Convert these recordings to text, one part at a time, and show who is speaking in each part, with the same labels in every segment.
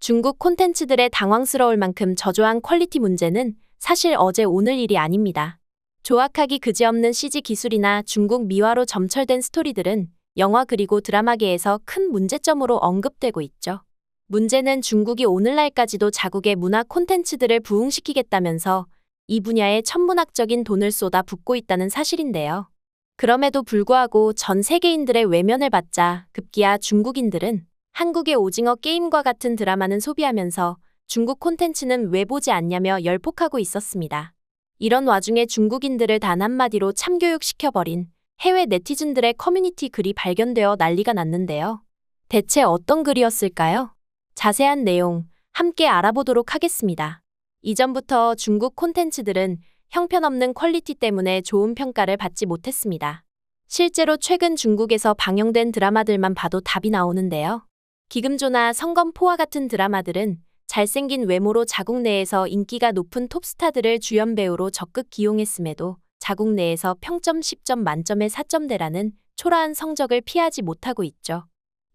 Speaker 1: 중국 콘텐츠들의 당황스러울 만큼 저조한 퀄리티 문제는 사실 어제 오늘 일이 아닙니다. 조악하기 그지없는 CG 기술이나 중국 미화로 점철된 스토리들은 영화 그리고 드라마계에서 큰 문제점으로 언급되고 있죠. 문제는 중국이 오늘날까지도 자국의 문화 콘텐츠들을 부흥시키겠다면서 이 분야에 천문학적인 돈을 쏟아 붓고 있다는 사실인데요. 그럼에도 불구하고 전 세계인들의 외면을 받자 급기야 중국인들은 한국의 오징어 게임과 같은 드라마는 소비하면서 중국 콘텐츠는 왜 보지 않냐며 열폭하고 있었습니다. 이런 와중에 중국인들을 단 한마디로 참교육시켜버린 해외 네티즌들의 커뮤니티 글이 발견되어 난리가 났는데요. 대체 어떤 글이었을까요? 자세한 내용 함께 알아보도록 하겠습니다. 이전부터 중국 콘텐츠들은 형편없는 퀄리티 때문에 좋은 평가를 받지 못했습니다. 실제로 최근 중국에서 방영된 드라마들만 봐도 답이 나오는데요. 기금조나 성검포와 같은 드라마들은 잘생긴 외모로 자국 내에서 인기가 높은 톱스타들을 주연 배우로 적극 기용했음에도 자국 내에서 평점 10점 만점에 4점대라는 초라한 성적을 피하지 못하고 있죠.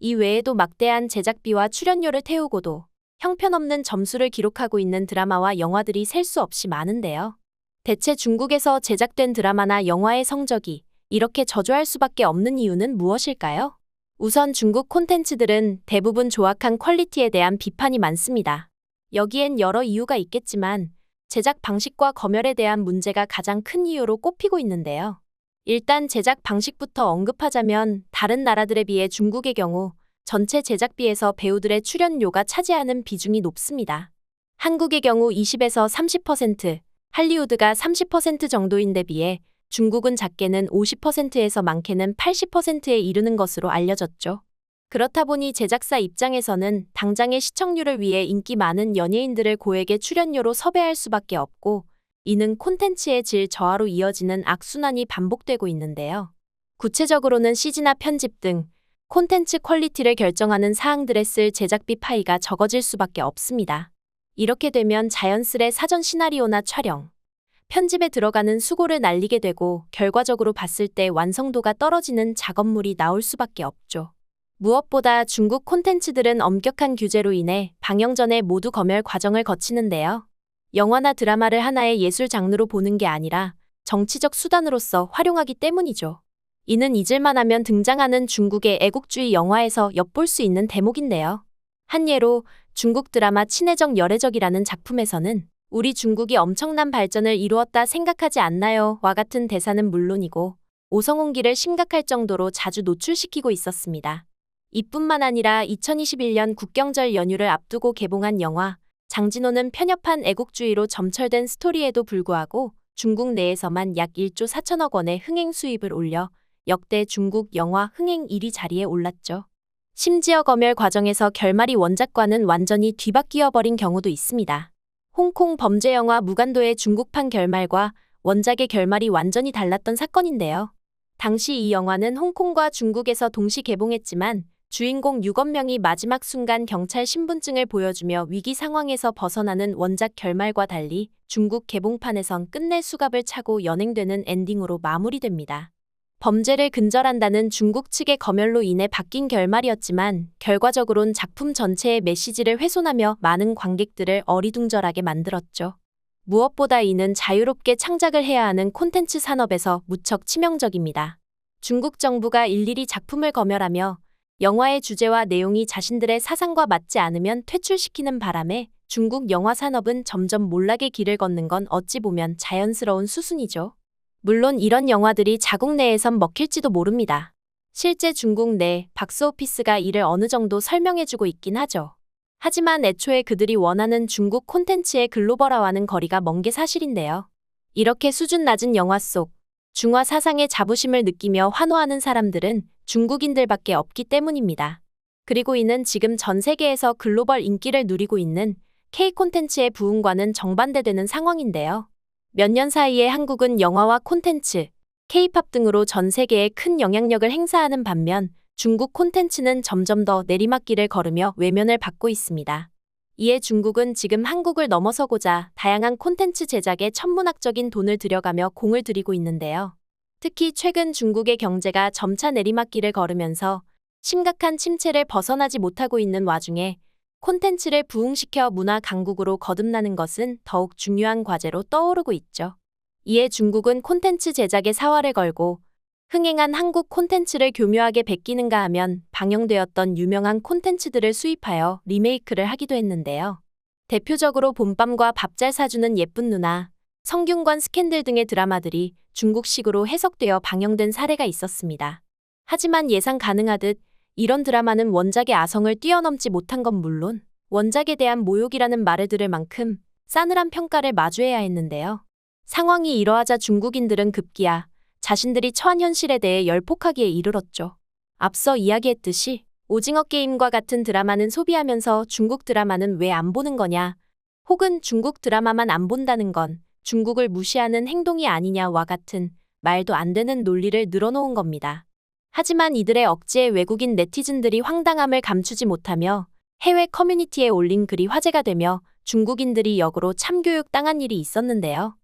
Speaker 1: 이 외에도 막대한 제작비와 출연료를 태우고도 형편없는 점수를 기록하고 있는 드라마와 영화들이 셀 수 없이 많은데요. 대체 중국에서 제작된 드라마나 영화의 성적이 이렇게 저조할 수밖에 없는 이유는 무엇일까요? 우선 중국 콘텐츠들은 대부분 조악한 퀄리티에 대한 비판이 많습니다. 여기엔 여러 이유가 있겠지만 제작 방식과 검열에 대한 문제가 가장 큰 이유로 꼽히고 있는데요. 일단 제작 방식부터 언급하자면 다른 나라들에 비해 중국의 경우 전체 제작비에서 배우들의 출연료가 차지하는 비중이 높습니다. 한국의 경우 20에서 30%, 할리우드가 30% 정도인 데 비해 중국은 작게는 50%에서 많게는 80%에 이르는 것으로 알려졌죠. 그렇다 보니 제작사 입장에서는 당장의 시청률을 위해 인기 많은 연예인들을 고액의 출연료로 섭외할 수밖에 없고 이는 콘텐츠의 질 저하로 이어지는 악순환이 반복되고 있는데요. 구체적으로는 CG나 편집 등 콘텐츠 퀄리티를 결정하는 사항들에 쓸 제작비 파이가 적어질 수밖에 없습니다. 이렇게 되면 자연스레 사전 시나리오나 촬영, 편집에 들어가는 수고를 날리게 되고 결과적으로 봤을 때 완성도가 떨어지는 작업물이 나올 수밖에 없죠. 무엇보다 중국 콘텐츠들은 엄격한 규제로 인해 방영 전에 모두 검열 과정을 거치는데요. 영화나 드라마를 하나의 예술 장르로 보는 게 아니라 정치적 수단으로서 활용하기 때문이죠. 이는 잊을만하면 등장하는 중국의 애국주의 영화에서 엿볼 수 있는 대목인데요. 한 예로 중국 드라마 친해적 열애적이라는 작품에서는 우리 중국이 엄청난 발전을 이루었다 생각하지 않나요? 와 같은 대사는 물론이고 오성홍기를 심각할 정도로 자주 노출시키고 있었습니다. 이뿐만 아니라 2021년 국경절 연휴를 앞두고 개봉한 영화 장진호는 편협한 애국주의로 점철된 스토리에도 불구하고 중국 내에서만 약 1조 4천억 원의 흥행 수입을 올려 역대 중국 영화 흥행 1위 자리에 올랐죠. 심지어 검열 과정에서 결말이 원작과는 완전히 뒤바뀌어버린 경우도 있습니다. 홍콩 범죄 영화 무간도의 중국판 결말과 원작의 결말이 완전히 달랐던 사건인데요. 당시 이 영화는 홍콩과 중국에서 동시 개봉했지만 주인공 유건명이 마지막 순간 경찰 신분증을 보여주며 위기 상황에서 벗어나는 원작 결말과 달리 중국 개봉판에선 끝내 수갑을 차고 연행되는 엔딩으로 마무리됩니다. 범죄를 근절한다는 중국 측의 검열로 인해 바뀐 결말이었지만 결과적으론 작품 전체의 메시지를 훼손하며 많은 관객들을 어리둥절하게 만들었죠. 무엇보다 이는 자유롭게 창작을 해야 하는 콘텐츠 산업에서 무척 치명적입니다. 중국 정부가 일일이 작품을 검열하며 영화의 주제와 내용이 자신들의 사상과 맞지 않으면 퇴출시키는 바람에 중국 영화 산업은 점점 몰락의 길을 걷는 건 어찌 보면 자연스러운 수순이죠. 물론 이런 영화들이 자국 내에선 먹힐지도 모릅니다. 실제 중국 내 박스오피스가 이를 어느 정도 설명해주고 있긴 하죠. 하지만 애초에 그들이 원하는 중국 콘텐츠의 글로벌화와는 거리가 먼 게 사실인데요. 이렇게 수준 낮은 영화 속 중화 사상의 자부심을 느끼며 환호하는 사람들은 중국인들밖에 없기 때문입니다. 그리고 이는 지금 전 세계에서 글로벌 인기를 누리고 있는 K 콘텐츠의 부흥과는 정반대되는 상황인데요. 몇 년 사이에 한국은 영화와 콘텐츠, K-팝 등으로 전 세계에 큰 영향력을 행사하는 반면 중국 콘텐츠는 점점 더 내리막길을 걸으며 외면을 받고 있습니다. 이에 중국은 지금 한국을 넘어서고자 다양한 콘텐츠 제작에 천문학적인 돈을 들여가며 공을 들이고 있는데요. 특히 최근 중국의 경제가 점차 내리막길을 걸으면서 심각한 침체를 벗어나지 못하고 있는 와중에 콘텐츠를 부흥시켜 문화 강국으로 거듭나는 것은 더욱 중요한 과제로 떠오르고 있죠. 이에 중국은 콘텐츠 제작에 사활을 걸고 흥행한 한국 콘텐츠를 교묘하게 베끼는가 하면 방영되었던 유명한 콘텐츠들을 수입하여 리메이크를 하기도 했는데요. 대표적으로 봄밤과 밥 잘 사주는 예쁜 누나, 성균관 스캔들 등의 드라마들이 중국식으로 해석되어 방영된 사례가 있었습니다. 하지만 예상 가능하듯 이런 드라마는 원작의 아성을 뛰어넘지 못한 건 물론 원작에 대한 모욕이라는 말을 들을 만큼 싸늘한 평가를 마주해야 했는데요. 상황이 이러하자 중국인들은 급기야 자신들이 처한 현실에 대해 열폭하기에 이르렀죠. 앞서 이야기했듯이 오징어 게임과 같은 드라마는 소비하면서 중국 드라마는 왜 안 보는 거냐, 혹은 중국 드라마만 안 본다는 건 중국을 무시하는 행동이 아니냐와 같은 말도 안 되는 논리를 늘어놓은 겁니다. 하지만 이들의 억지에 외국인 네티즌들이 황당함을 감추지 못하며 해외 커뮤니티에 올린 글이 화제가 되며 중국인들이 역으로 참교육당한 일이 있었는데요.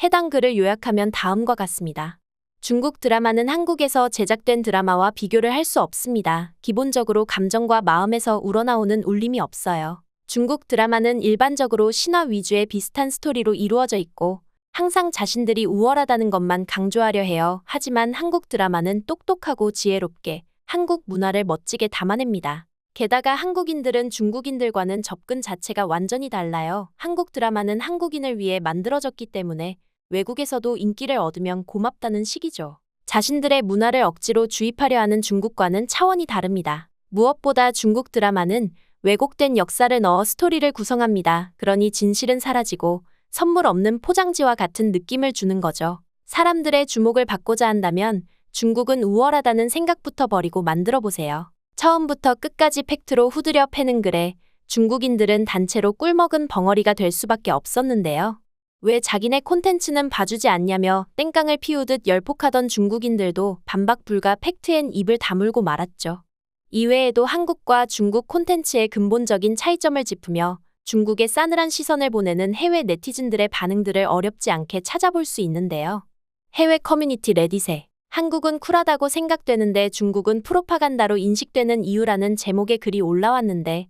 Speaker 1: 해당 글을 요약하면 다음과 같습니다. 중국 드라마는 한국에서 제작된 드라마와 비교를 할 수 없습니다. 기본적으로 감정과 마음에서 우러나오는 울림이 없어요. 중국 드라마는 일반적으로 신화 위주의 비슷한 스토리로 이루어져 있고 항상 자신들이 우월하다는 것만 강조하려 해요. 하지만 한국 드라마는 똑똑하고 지혜롭게 한국 문화를 멋지게 담아냅니다. 게다가 한국인들은 중국인들과는 접근 자체가 완전히 달라요. 한국 드라마는 한국인을 위해 만들어졌기 때문에 외국에서도 인기를 얻으면 고맙다는 식이죠. 자신들의 문화를 억지로 주입하려 하는 중국과는 차원이 다릅니다. 무엇보다 중국 드라마는 왜곡된 역사를 넣어 스토리를 구성합니다. 그러니 진실은 사라지고 선물 없는 포장지와 같은 느낌을 주는 거죠. 사람들의 주목을 받고자 한다면 중국은 우월하다는 생각부터 버리고 만들어 보세요. 처음부터 끝까지 팩트로 후드려 패는 글에 중국인들은 단체로 꿀먹은 벙어리가 될 수밖에 없었는데요. 왜 자기네 콘텐츠는 봐주지 않냐며 땡깡을 피우듯 열폭하던 중국인들도 반박 불가 팩트엔 입을 다물고 말았죠. 이외에도 한국과 중국 콘텐츠의 근본적인 차이점을 짚으며 중국의 싸늘한 시선을 보내는 해외 네티즌들의 반응들을 어렵지 않게 찾아볼 수 있는데요. 해외 커뮤니티 레딧에 한국은 쿨하다고 생각되는데 중국은 프로파간다로 인식되는 이유라는 제목의 글이 올라왔는데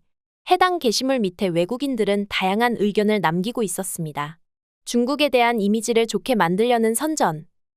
Speaker 1: 해당 게시물 밑에 외국인들은 다양한 의견을 남기고 있었습니다. 중국에 대한 이미지를 좋게 만들려는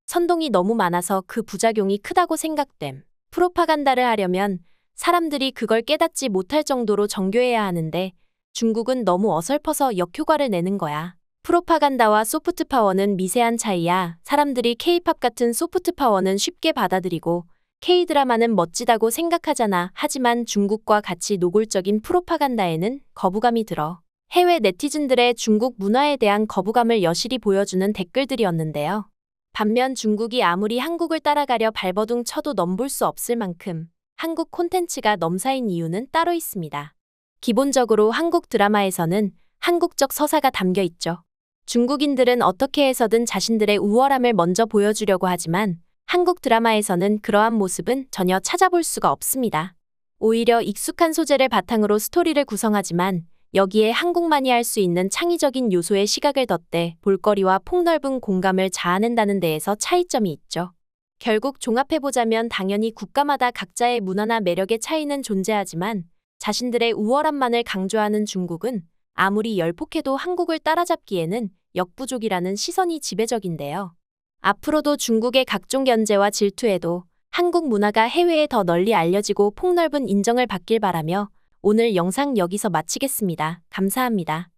Speaker 1: 선동이 너무 많아서 그 부작용이 크다고 생각됨. 프로파간다를 하려면 사람들이 그걸 깨닫지 못할 정도로 정교해야 하는데 중국은 너무 어설퍼서 역효과를 내는 거야. 프로파간다와 소프트 파워는 미세한 차이야. 사람들이 K-팝 같은 소프트 파워는 쉽게 받아들이고 K-드라마는 멋지다고 생각하잖아. 하지만 중국과 같이 노골적인 프로파간다에는 거부감이 들어. 해외 네티즌들의 중국 문화에 대한 거부감을 여실히 보여주는 댓글들이었는데요. 반면 중국이 아무리 한국을 따라가려 발버둥 쳐도 넘볼 수 없을 만큼 한국 콘텐츠가 넘사인 이유는 따로 있습니다. 기본적으로 한국 드라마에서는 한국적 서사가 담겨 있죠. 중국인들은 어떻게 해서든 자신들의 우월함을 먼저 보여주려고 하지만 한국 드라마에서는 그러한 모습은 전혀 찾아볼 수가 없습니다. 오히려 익숙한 소재를 바탕으로 스토리를 구성하지만 여기에 한국만이 할 수 있는 창의적인 요소의 시각을 덧대 볼거리와 폭넓은 공감을 자아낸다는 데에서 차이점이 있죠. 결국 종합해보자면 당연히 국가마다 각자의 문화나 매력의 차이는 존재하지만 자신들의 우월함만을 강조하는 중국은 아무리 열폭해도 한국을 따라잡기에는 역부족이라는 시선이 지배적인데요. 앞으로도 중국의 각종 견제와 질투에도 한국 문화가 해외에 더 널리 알려지고 폭넓은 인정을 받길 바라며 오늘 영상 여기서 마치겠습니다. 감사합니다.